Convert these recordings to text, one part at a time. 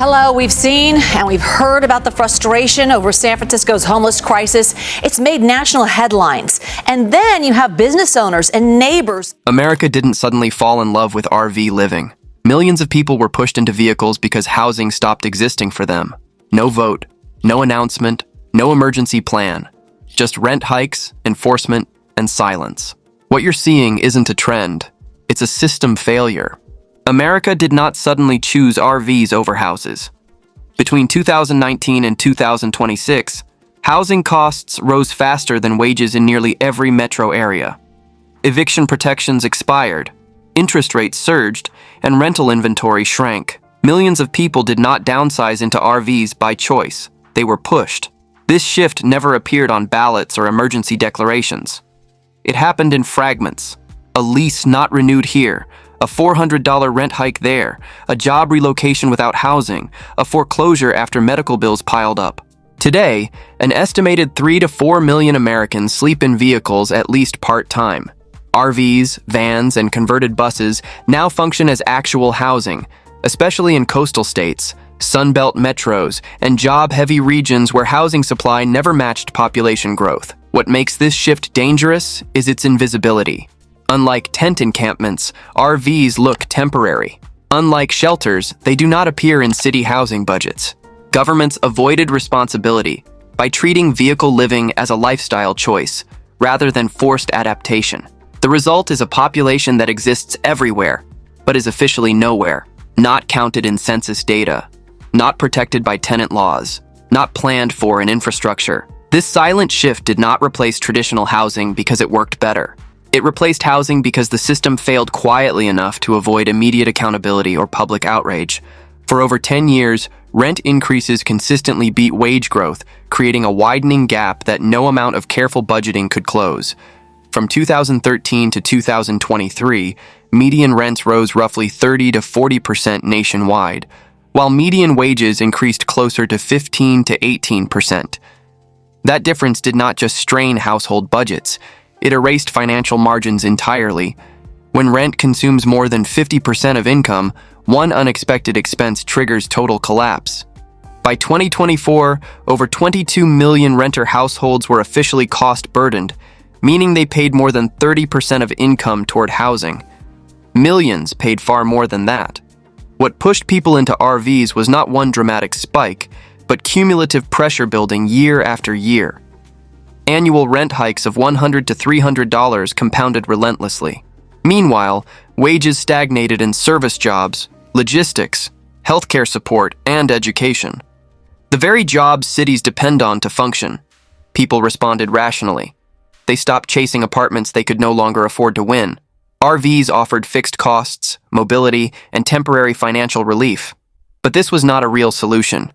Hello, we've seen and we've heard about the frustration over San Francisco's homeless crisis. It's made national headlines. And then you have business owners and neighbors. America didn't suddenly fall in love with RV living. Millions of people were pushed into vehicles because housing stopped existing for them. No vote, no announcement, no emergency plan. Just rent hikes, enforcement, and silence. What you're seeing isn't a trend. It's a system failure. America did not suddenly choose RVs over houses. Between 2019 and 2026, housing costs rose faster than wages in nearly every metro area. Eviction protections expired, interest rates surged, and rental inventory shrank. Millions of people did not downsize into RVs by choice. They were pushed. This shift never appeared on ballots or emergency declarations. It happened in fragments. A lease not renewed here, a $400 rent hike there, a job relocation without housing, a foreclosure after medical bills piled up. Today, an estimated 3 to 4 million Americans sleep in vehicles at least part-time. RVs, vans, and converted buses now function as actual housing, especially in coastal states, Sunbelt metros, and job-heavy regions where housing supply never matched population growth. What makes this shift dangerous is its invisibility. Unlike tent encampments, RVs look temporary. Unlike shelters, they do not appear in city housing budgets. Governments avoided responsibility by treating vehicle living as a lifestyle choice rather than forced adaptation. The result is a population that exists everywhere, but is officially nowhere, not counted in census data, not protected by tenant laws, not planned for in infrastructure. This silent shift did not replace traditional housing because it worked better. It replaced housing because the system failed quietly enough to avoid immediate accountability or public outrage. For over 10 years, rent increases consistently beat wage growth, creating a widening gap that no amount of careful budgeting could close. From 2013 to 2023, median rents rose roughly 30 to 40% nationwide, while median wages increased closer to 15 to 18%. That difference did not just strain household budgets. It erased financial margins entirely. When rent consumes more than 50% of income, one unexpected expense triggers total collapse. By 2024, over 22 million renter households were officially cost-burdened, meaning they paid more than 30% of income toward housing. Millions paid far more than that. What pushed people into RVs was not one dramatic spike, but cumulative pressure building year after year. Annual rent hikes of $100 to $300 compounded relentlessly. Meanwhile, wages stagnated in service jobs, logistics, healthcare support, and education. The very jobs cities depend on to function. People responded rationally. They stopped chasing apartments they could no longer afford to win. RVs offered fixed costs, mobility, and temporary financial relief. But this was not a real solution.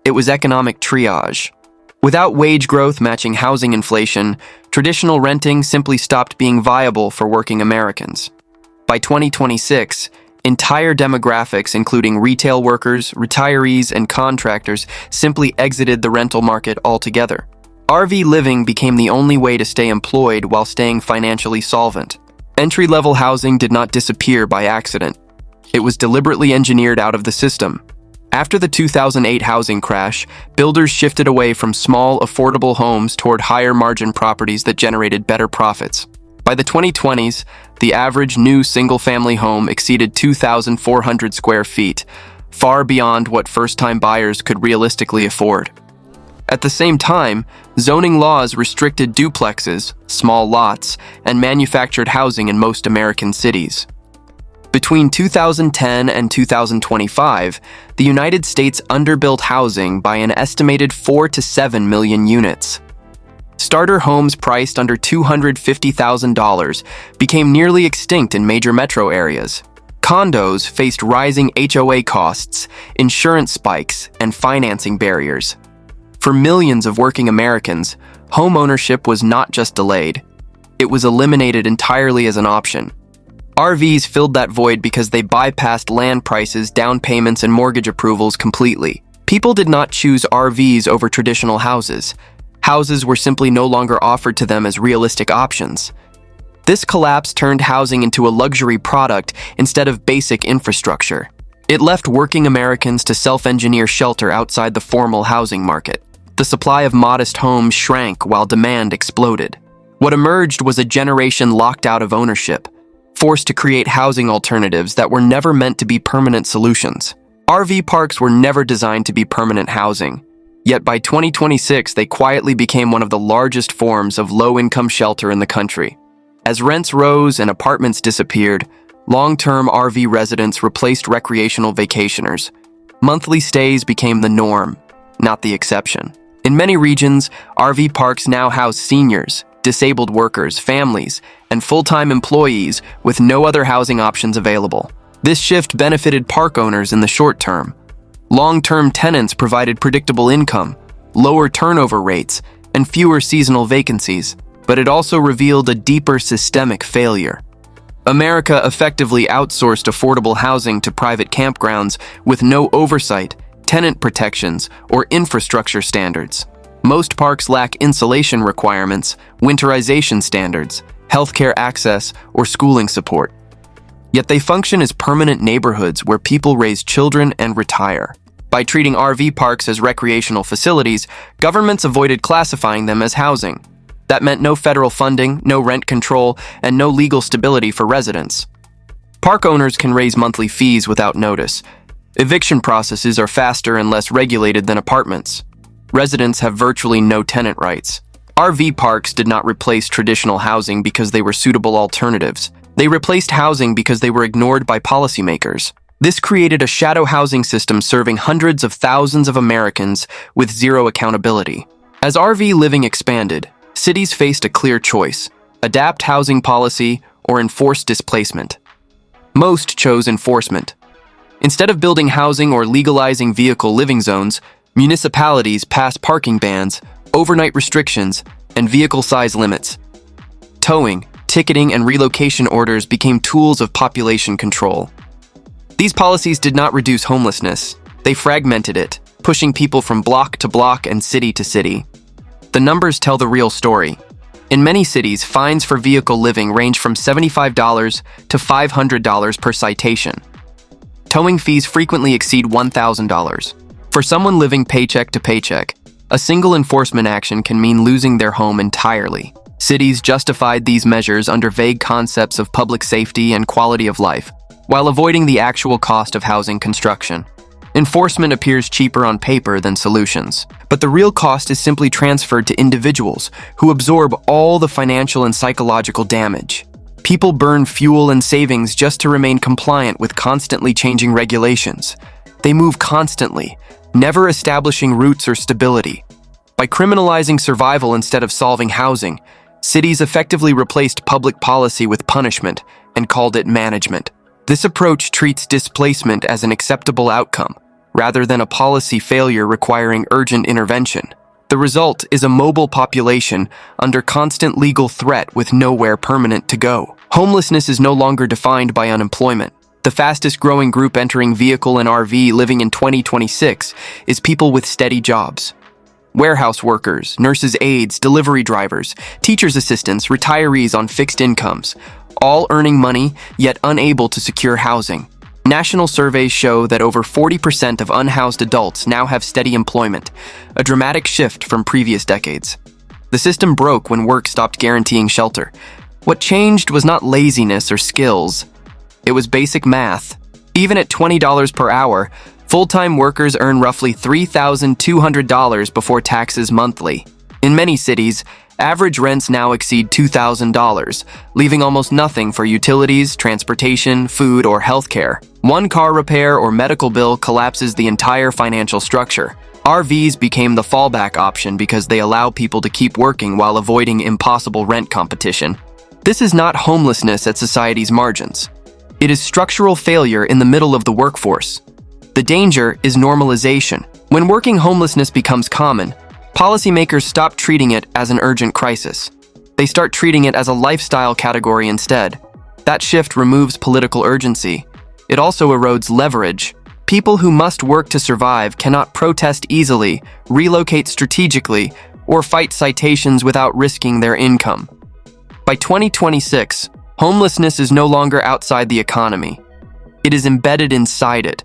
It was economic triage. Without wage growth matching housing inflation, traditional renting simply stopped being viable for working Americans. By 2026, entire demographics, including retail workers, retirees, and contractors, simply exited the rental market altogether. RV living became the only way to stay employed while staying financially solvent. Entry-level housing did not disappear by accident. It was deliberately engineered out of the system. After the 2008 housing crash, builders shifted away from small, affordable homes toward higher-margin properties that generated better profits. By the 2020s, the average new single-family home exceeded 2,400 square feet, far beyond what first-time buyers could realistically afford. At the same time, zoning laws restricted duplexes, small lots, and manufactured housing in most American cities. Between 2010 and 2025, the United States underbuilt housing by an estimated 4 to 7 million units. Starter homes priced under $250,000 became nearly extinct in major metro areas. Condos faced rising HOA costs, insurance spikes, and financing barriers. For millions of working Americans, home ownership was not just delayed, it was eliminated entirely as an option. RVs filled that void because they bypassed land prices, down payments, and mortgage approvals completely. People did not choose RVs over traditional houses. Houses were simply no longer offered to them as realistic options. This collapse turned housing into a luxury product instead of basic infrastructure. It left working Americans to self-engineer shelter outside the formal housing market. The supply of modest homes shrank while demand exploded. What emerged was a generation locked out of ownership, forced to create housing alternatives that were never meant to be permanent solutions. RV parks were never designed to be permanent housing. Yet by 2026, they quietly became one of the largest forms of low-income shelter in the country. As rents rose and apartments disappeared, long-term RV residents replaced recreational vacationers. Monthly stays became the norm, not the exception. In many regions, RV parks now house seniors, disabled workers, families, and full-time employees with no other housing options available. This shift benefited park owners in the short term. Long-term tenants provided predictable income, lower turnover rates, and fewer seasonal vacancies, but it also revealed a deeper systemic failure. America effectively outsourced affordable housing to private campgrounds with no oversight, tenant protections, or infrastructure standards. Most parks lack insulation requirements, winterization standards, healthcare access, or schooling support. Yet they function as permanent neighborhoods where people raise children and retire. By treating RV parks as recreational facilities, governments avoided classifying them as housing. That meant no federal funding, no rent control, and no legal stability for residents. Park owners can raise monthly fees without notice. Eviction processes are faster and less regulated than apartments. Residents have virtually no tenant rights. RV parks did not replace traditional housing because they were suitable alternatives. They replaced housing because they were ignored by policymakers. This created a shadow housing system serving hundreds of thousands of Americans with zero accountability. As RV living expanded, cities faced a clear choice: adapt housing policy or enforce displacement. Most chose enforcement. Instead of building housing or legalizing vehicle living zones, municipalities passed parking bans, overnight restrictions, and vehicle size limits. Towing, ticketing, and relocation orders became tools of population control. These policies did not reduce homelessness. They fragmented it, pushing people from block to block and city to city. The numbers tell the real story. In many cities, fines for vehicle living range from $75 to $500 per citation. Towing fees frequently exceed $1,000. For someone living paycheck to paycheck, a single enforcement action can mean losing their home entirely. Cities justified these measures under vague concepts of public safety and quality of life, while avoiding the actual cost of housing construction. Enforcement appears cheaper on paper than solutions, but the real cost is simply transferred to individuals who absorb all the financial and psychological damage. People burn fuel and savings just to remain compliant with constantly changing regulations. They move constantly, never establishing roots or stability. By criminalizing survival instead of solving housing, cities effectively replaced public policy with punishment and called it management. This approach treats displacement as an acceptable outcome, rather than a policy failure requiring urgent intervention. The result is a mobile population under constant legal threat with nowhere permanent to go. Homelessness is no longer defined by unemployment. The fastest growing group entering vehicle and RV living in 2026 is people with steady jobs. Warehouse workers, nurses' aides, delivery drivers, teachers' assistants, retirees on fixed incomes, all earning money yet unable to secure housing. National surveys show that over 40% of unhoused adults now have steady employment, a dramatic shift from previous decades. The system broke when work stopped guaranteeing shelter. What changed was not laziness or skills. It was basic math. Even at $20 per hour, full-time workers earn roughly $3,200 before taxes monthly. In many cities, average rents now exceed $2,000, leaving almost nothing for utilities, transportation, food, or healthcare. One car repair or medical bill collapses the entire financial structure. RVs became the fallback option because they allow people to keep working while avoiding impossible rent competition. This is not homelessness at society's margins. It is structural failure in the middle of the workforce. The danger is normalization. When working homelessness becomes common, policymakers stop treating it as an urgent crisis. They start treating it as a lifestyle category instead. That shift removes political urgency. It also erodes leverage. People who must work to survive cannot protest easily, relocate strategically, or fight citations without risking their income. By 2026, homelessness is no longer outside the economy. It is embedded inside it.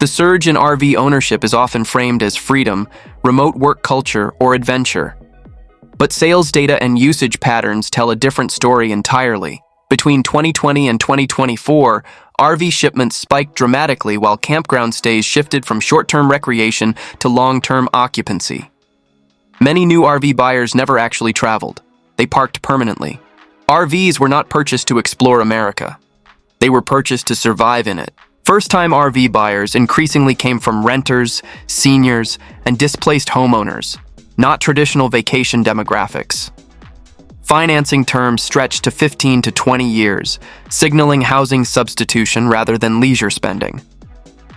The surge in RV ownership is often framed as freedom, remote work culture, or adventure. But sales data and usage patterns tell a different story entirely. Between 2020 and 2024, RV shipments spiked dramatically while campground stays shifted from short-term recreation to long-term occupancy. Many new RV buyers never actually traveled. They parked permanently. RVs were not purchased to explore America. They were purchased to survive in it. First-time RV buyers increasingly came from renters, seniors, and displaced homeowners, not traditional vacation demographics. Financing terms stretched to 15 to 20 years, signaling housing substitution rather than leisure spending.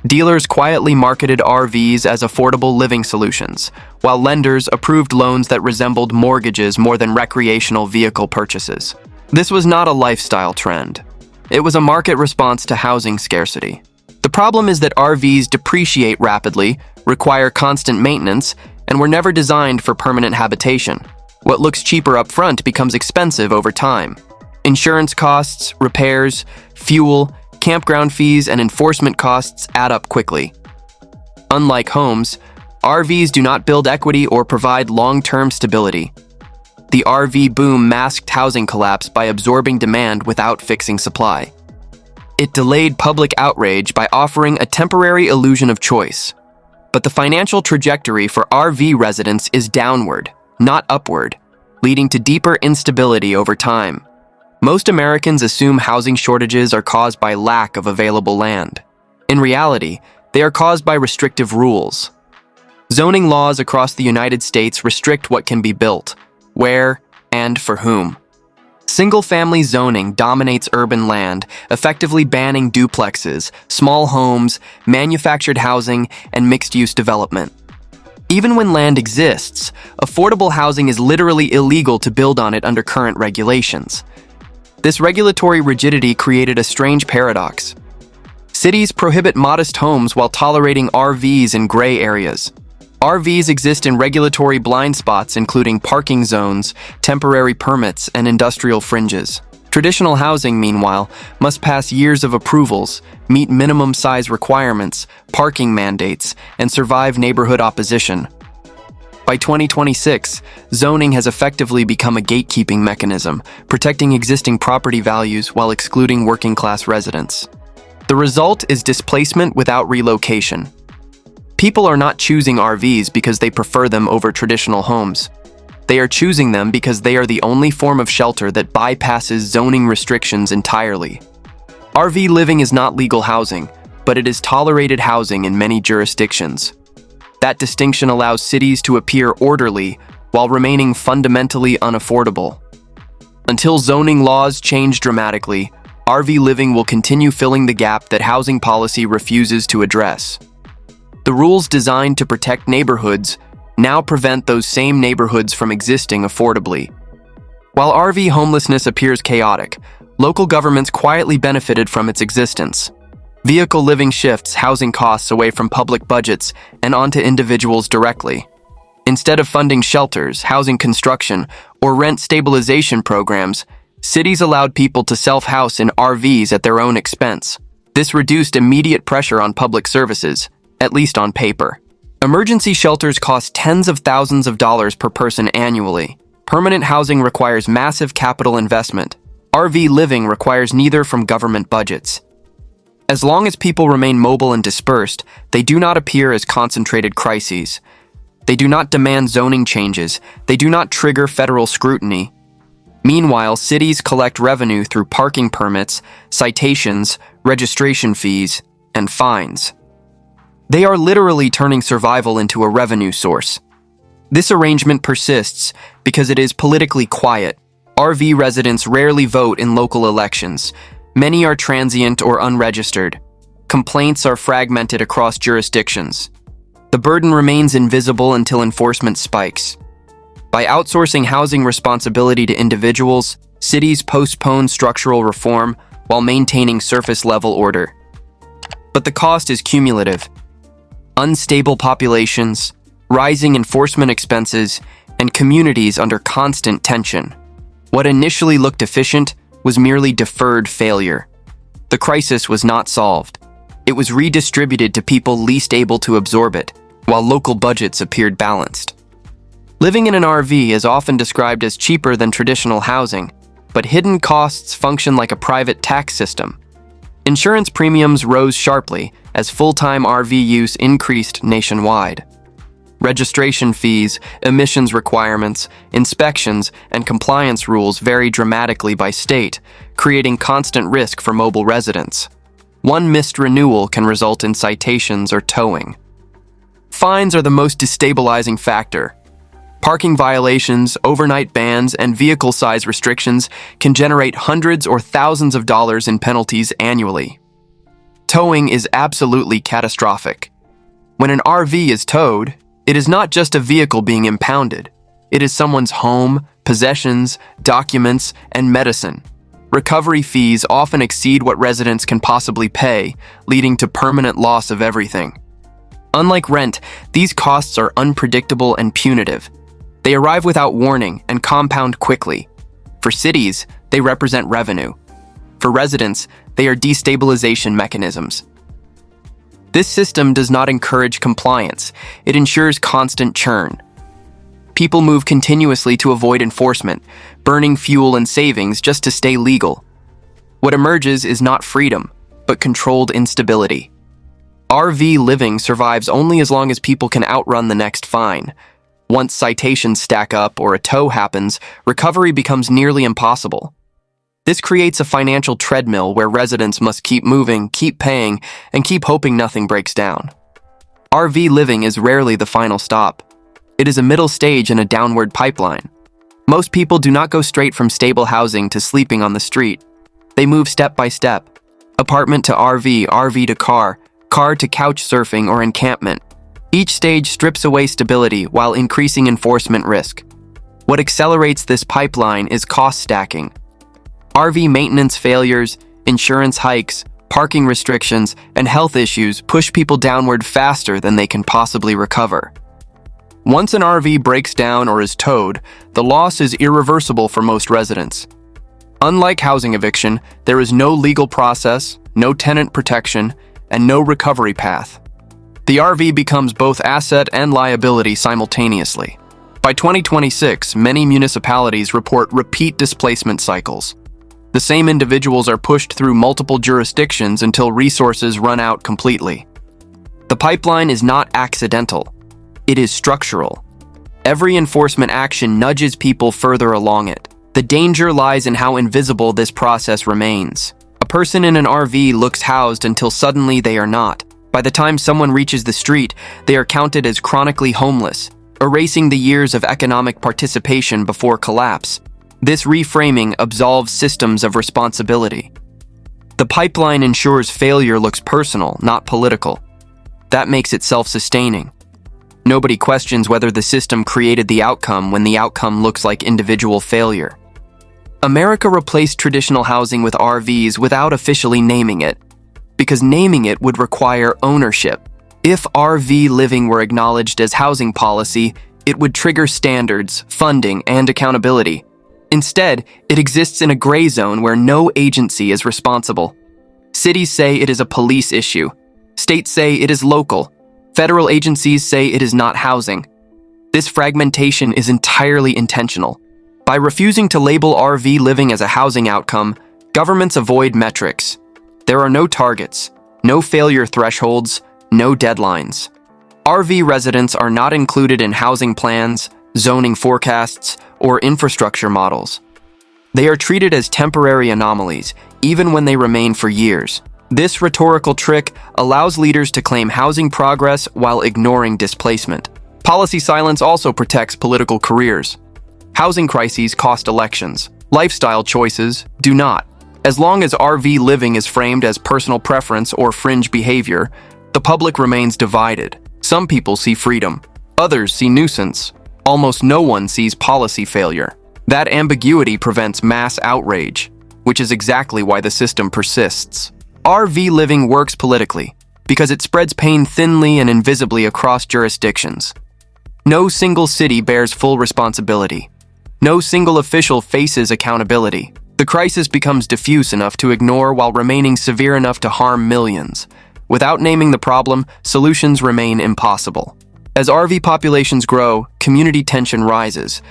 Dealers quietly marketed RVs as affordable living solutions, while lenders approved loans that resembled mortgages more than recreational vehicle purchases. This was not a lifestyle trend. It was a market response to housing scarcity. The problem is that RVs depreciate rapidly, require constant maintenance, and were never designed for permanent habitation. What looks cheaper up front becomes expensive over time. Insurance costs, repairs, fuel, campground fees, and enforcement costs add up quickly. Unlike homes, RVs do not build equity or provide long-term stability. The RV boom masked housing collapse by absorbing demand without fixing supply. It delayed public outrage by offering a temporary illusion of choice. But the financial trajectory for RV residents is downward, not upward, leading to deeper instability over time. Most Americans assume housing shortages are caused by lack of available land. In reality, they are caused by restrictive rules. Zoning laws across the United States restrict what can be built, where, and for whom. Single-family zoning dominates urban land, effectively banning duplexes, small homes, manufactured housing, and mixed-use development. Even when land exists, affordable housing is literally illegal to build on it under current regulations. This regulatory rigidity created a strange paradox. Cities prohibit modest homes while tolerating RVs in gray areas. RVs exist in regulatory blind spots including parking zones, temporary permits, and industrial fringes. Traditional housing, meanwhile, must pass years of approvals, meet minimum size requirements, parking mandates, and survive neighborhood opposition. By 2026, zoning has effectively become a gatekeeping mechanism, protecting existing property values while excluding working-class residents. The result is displacement without relocation. People are not choosing RVs because they prefer them over traditional homes. They are choosing them because they are the only form of shelter that bypasses zoning restrictions entirely. RV living is not legal housing, but it is tolerated housing in many jurisdictions. That distinction allows cities to appear orderly while remaining fundamentally unaffordable. Until zoning laws change dramatically, RV living will continue filling the gap that housing policy refuses to address. The rules designed to protect neighborhoods now prevent those same neighborhoods from existing affordably. While RV homelessness appears chaotic, local governments quietly benefited from its existence. Vehicle living shifts housing costs away from public budgets and onto individuals directly. Instead of funding shelters, housing construction, or rent stabilization programs, cities allowed people to self-house in RVs at their own expense. This reduced immediate pressure on public services, at least on paper. Emergency shelters cost tens of thousands of dollars per person annually. Permanent housing requires massive capital investment. RV living requires neither from government budgets. As long as people remain mobile and dispersed, they do not appear as concentrated crises. They do not demand zoning changes. They do not trigger federal scrutiny. Meanwhile, cities collect revenue through parking permits, citations, registration fees, and fines. They are literally turning survival into a revenue source. This arrangement persists because it is politically quiet. RV residents rarely vote in local elections. Many are transient or unregistered. Complaints are fragmented across jurisdictions. The burden remains invisible until enforcement spikes. By outsourcing housing responsibility to individuals, cities postpone structural reform while maintaining surface-level order. But the cost is cumulative. Unstable populations, rising enforcement expenses, and communities under constant tension. What initially looked efficient was merely deferred failure. The crisis was not solved. It was redistributed to people least able to absorb it, while local budgets appeared balanced. Living in an RV is often described as cheaper than traditional housing, but hidden costs function like a private tax system. Insurance premiums rose sharply as full-time RV use increased nationwide. Registration fees, emissions requirements, inspections, and compliance rules vary dramatically by state, creating constant risk for mobile residents. One missed renewal can result in citations or towing. Fines are the most destabilizing factor. Parking violations, overnight bans, and vehicle size restrictions can generate hundreds or thousands of dollars in penalties annually. Towing is absolutely catastrophic. When an RV is towed, it is not just a vehicle being impounded. It is someone's home, possessions, documents, and medicine. Recovery fees often exceed what residents can possibly pay, leading to permanent loss of everything. Unlike rent, these costs are unpredictable and punitive. They arrive without warning and compound quickly. For cities, they represent revenue. For residents, they are destabilization mechanisms. This system does not encourage compliance. It ensures constant churn. People move continuously to avoid enforcement, burning fuel and savings just to stay legal. What emerges is not freedom, but controlled instability. RV living survives only as long as people can outrun the next fine. Once citations stack up or a tow happens, recovery becomes nearly impossible. This creates a financial treadmill where residents must keep moving, keep paying, and keep hoping nothing breaks down. RV living is rarely the final stop. It is a middle stage in a downward pipeline. Most people do not go straight from stable housing to sleeping on the street. They move step by step. Apartment to RV, RV to car, car to couch surfing or encampment. Each stage strips away stability while increasing enforcement risk. What accelerates this pipeline is cost stacking. RV maintenance failures, insurance hikes, parking restrictions, and health issues push people downward faster than they can possibly recover. Once an RV breaks down or is towed, the loss is irreversible for most residents. Unlike housing eviction, there is no legal process, no tenant protection, and no recovery path. The RV becomes both asset and liability simultaneously. By 2026, many municipalities report repeat displacement cycles. The same individuals are pushed through multiple jurisdictions until resources run out completely. The pipeline is not accidental. It is structural. Every enforcement action nudges people further along it. The danger lies in how invisible this process remains. A person in an RV looks housed until suddenly they are not. By the time someone reaches the street, they are counted as chronically homeless, erasing the years of economic participation before collapse. This reframing absolves systems of responsibility. The pipeline ensures failure looks personal, not political. That makes it self-sustaining. Nobody questions whether the system created the outcome when the outcome looks like individual failure. America replaced traditional housing with RVs without officially naming it, because naming it would require ownership. If RV living were acknowledged as housing policy, it would trigger standards, funding, and accountability. Instead, it exists in a gray zone where no agency is responsible. Cities say it is a police issue. States say it is local. Federal agencies say it is not housing. This fragmentation is entirely intentional. By refusing to label RV living as a housing outcome, governments avoid metrics. There are no targets, no failure thresholds, no deadlines. RV residents are not included in housing plans, zoning forecasts, or infrastructure models. They are treated as temporary anomalies, even when they remain for years. This rhetorical trick allows leaders to claim housing progress while ignoring displacement. Policy silence also protects political careers. Housing crises cost elections. Lifestyle choices do not. As long as RV living is framed as personal preference or fringe behavior, the public remains divided. Some people see freedom. Others see nuisance. Almost no one sees policy failure. That ambiguity prevents mass outrage, which is exactly why the system persists. RV living works politically because it spreads pain thinly and invisibly across jurisdictions. No single city bears full responsibility. No single official faces accountability. The crisis becomes diffuse enough to ignore while remaining severe enough to harm millions. Without naming the problem, solutions remain impossible. As RV populations grow, community tension rises.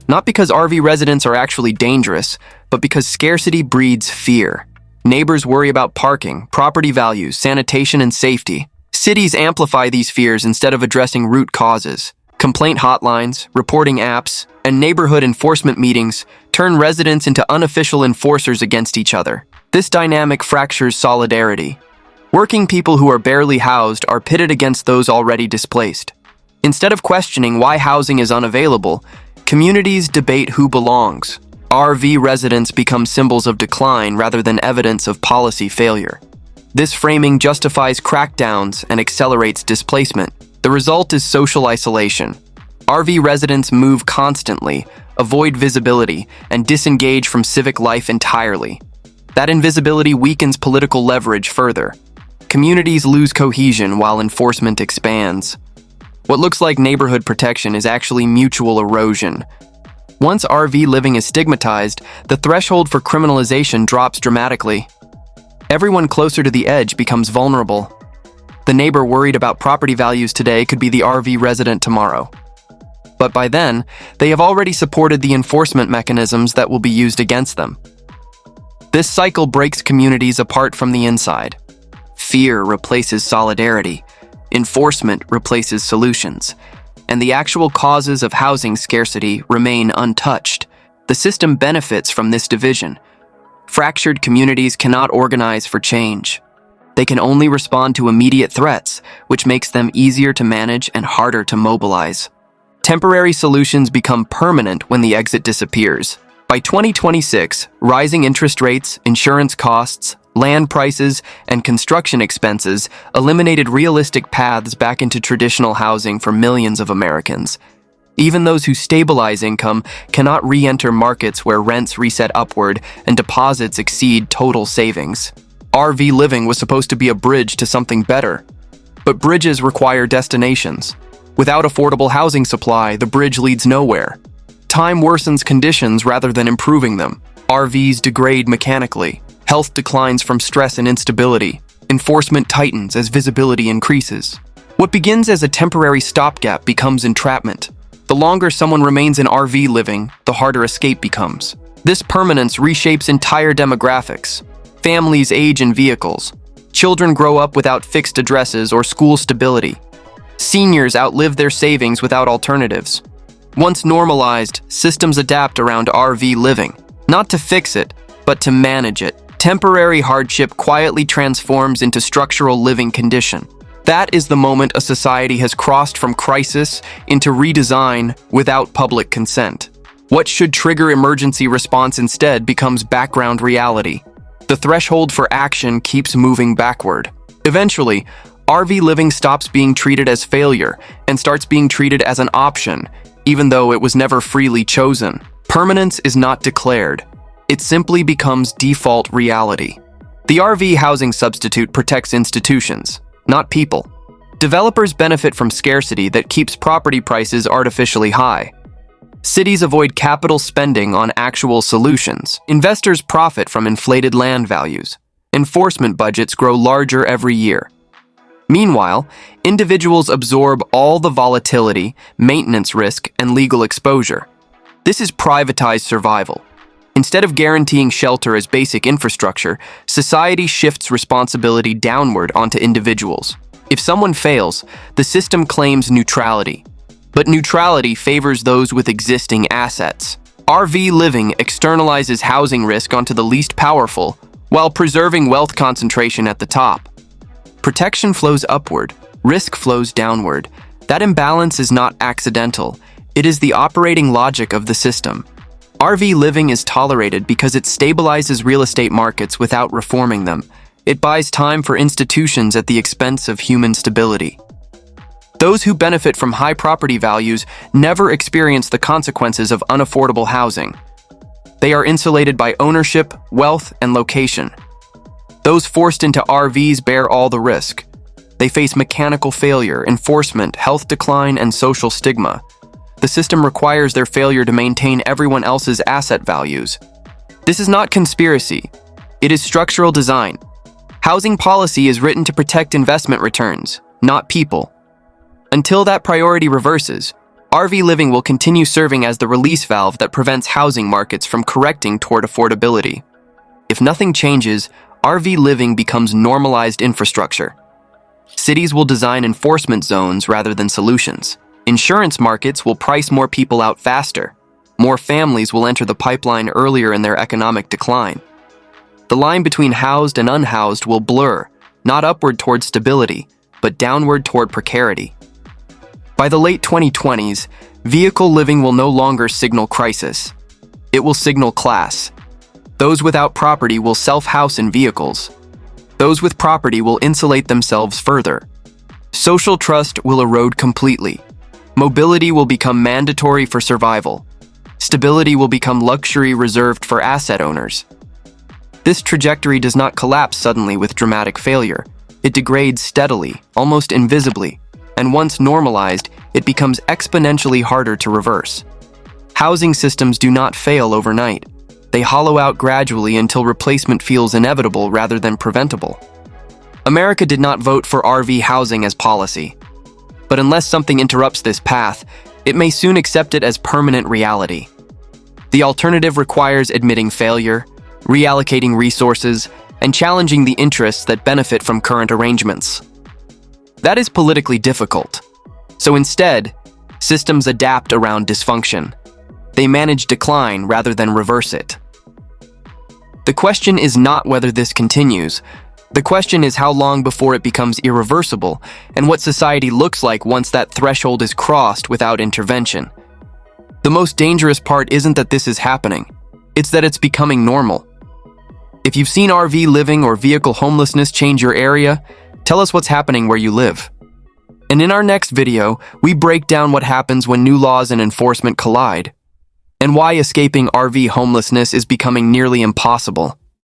Not because RV residents are actually dangerous, but because scarcity breeds fear. Neighbors worry about parking, property values, sanitation, and safety. Cities amplify these fears instead of addressing root causes. Complaint hotlines, reporting apps, and neighborhood enforcement meetings turn residents into unofficial enforcers against each other. This dynamic fractures solidarity. Working people who are barely housed are pitted against those already displaced. Instead of questioning why housing is unavailable, communities debate who belongs. RV residents become symbols of decline rather than evidence of policy failure. This framing justifies crackdowns and accelerates displacement. The result is social isolation. RV residents move constantly, avoid visibility, and disengage from civic life entirely. That invisibility weakens political leverage further. Communities lose cohesion while enforcement expands. What looks like neighborhood protection is actually mutual erosion. Once RV living is stigmatized, the threshold for criminalization drops dramatically. Everyone closer to the edge becomes vulnerable. The neighbor worried about property values today could be the RV resident tomorrow. But by then, they have already supported the enforcement mechanisms that will be used against them. This cycle breaks communities apart from the inside. Fear replaces solidarity. Enforcement replaces solutions, and the actual causes of housing scarcity remain untouched. The system benefits from this division. Fractured communities cannot organize for change. They can only respond to immediate threats, which makes them easier to manage and harder to mobilize. Temporary solutions become permanent when the exit disappears. By 2026, rising interest rates, insurance costs, land prices, and construction expenses eliminated realistic paths back into traditional housing for millions of Americans. Even those who stabilize income cannot re-enter markets where rents reset upward and deposits exceed total savings. RV living was supposed to be a bridge to something better. But bridges require destinations. Without affordable housing supply, the bridge leads nowhere. Time worsens conditions rather than improving them. RVs degrade mechanically. Health declines from stress and instability. Enforcement tightens as visibility increases. What begins as a temporary stopgap becomes entrapment. The longer someone remains in RV living, the harder escape becomes. This permanence reshapes entire demographics. Families age in vehicles. Children grow up without fixed addresses or school stability. Seniors outlive their savings without alternatives. Once normalized, systems adapt around RV living, not to fix it, but to manage it. Temporary hardship quietly transforms into structural living condition. That is the moment a society has crossed from crisis into redesign without public consent. What should trigger emergency response instead becomes background reality. The threshold for action keeps moving backward. Eventually, RV living stops being treated as failure and starts being treated as an option, even though it was never freely chosen. Permanence is not declared. It simply becomes default reality. The RV housing substitute protects institutions, not people. Developers benefit from scarcity that keeps property prices artificially high. Cities avoid capital spending on actual solutions. Investors profit from inflated land values. Enforcement budgets grow larger every year. Meanwhile, individuals absorb all the volatility, maintenance risk, and legal exposure. This is privatized survival. Instead of guaranteeing shelter as basic infrastructure, society shifts responsibility downward onto individuals. If someone fails, the system claims neutrality. But neutrality favors those with existing assets. RV living externalizes housing risk onto the least powerful, while preserving wealth concentration at the top. Protection flows upward, risk flows downward. That imbalance is not accidental. It is the operating logic of the system. RV living is tolerated because it stabilizes real estate markets without reforming them. It buys time for institutions at the expense of human stability. Those who benefit from high property values never experience the consequences of unaffordable housing. They are insulated by ownership, wealth, and location. Those forced into RVs bear all the risk. They face mechanical failure, enforcement, health decline, and social stigma. The system requires their failure to maintain everyone else's asset values. This is not conspiracy. It is structural design. Housing policy is written to protect investment returns, not people. Until that priority reverses, RV living will continue serving as the release valve that prevents housing markets from correcting toward affordability. If nothing changes, RV living becomes normalized infrastructure. Cities will design enforcement zones rather than solutions. Insurance markets will price more people out faster. More families will enter the pipeline earlier in their economic decline. The line between housed and unhoused will blur, not upward toward stability, but downward toward precarity. By the late 2020s, vehicle living will no longer signal crisis. It will signal class. Those without property will self-house in vehicles. Those with property will insulate themselves further. Social trust will erode completely. Mobility will become mandatory for survival. Stability will become luxury reserved for asset owners. This trajectory does not collapse suddenly with dramatic failure. It degrades steadily, almost invisibly, and once normalized, it becomes exponentially harder to reverse. Housing systems do not fail overnight. They hollow out gradually until replacement feels inevitable rather than preventable. America did not vote for RV housing as policy. But unless something interrupts this path, it may soon accept it as permanent reality. The alternative requires admitting failure, reallocating resources, and challenging the interests that benefit from current arrangements. That is politically difficult. So instead, systems adapt around dysfunction. They manage decline rather than reverse it. The question is not whether this continues. The question is how long before it becomes irreversible, and what society looks like once that threshold is crossed without intervention. The most dangerous part isn't that this is happening. It's that it's becoming normal. If you've seen RV living or vehicle homelessness change your area, tell us what's happening where you live. And in our next video, we break down what happens when new laws and enforcement collide, and why escaping RV homelessness is becoming nearly impossible.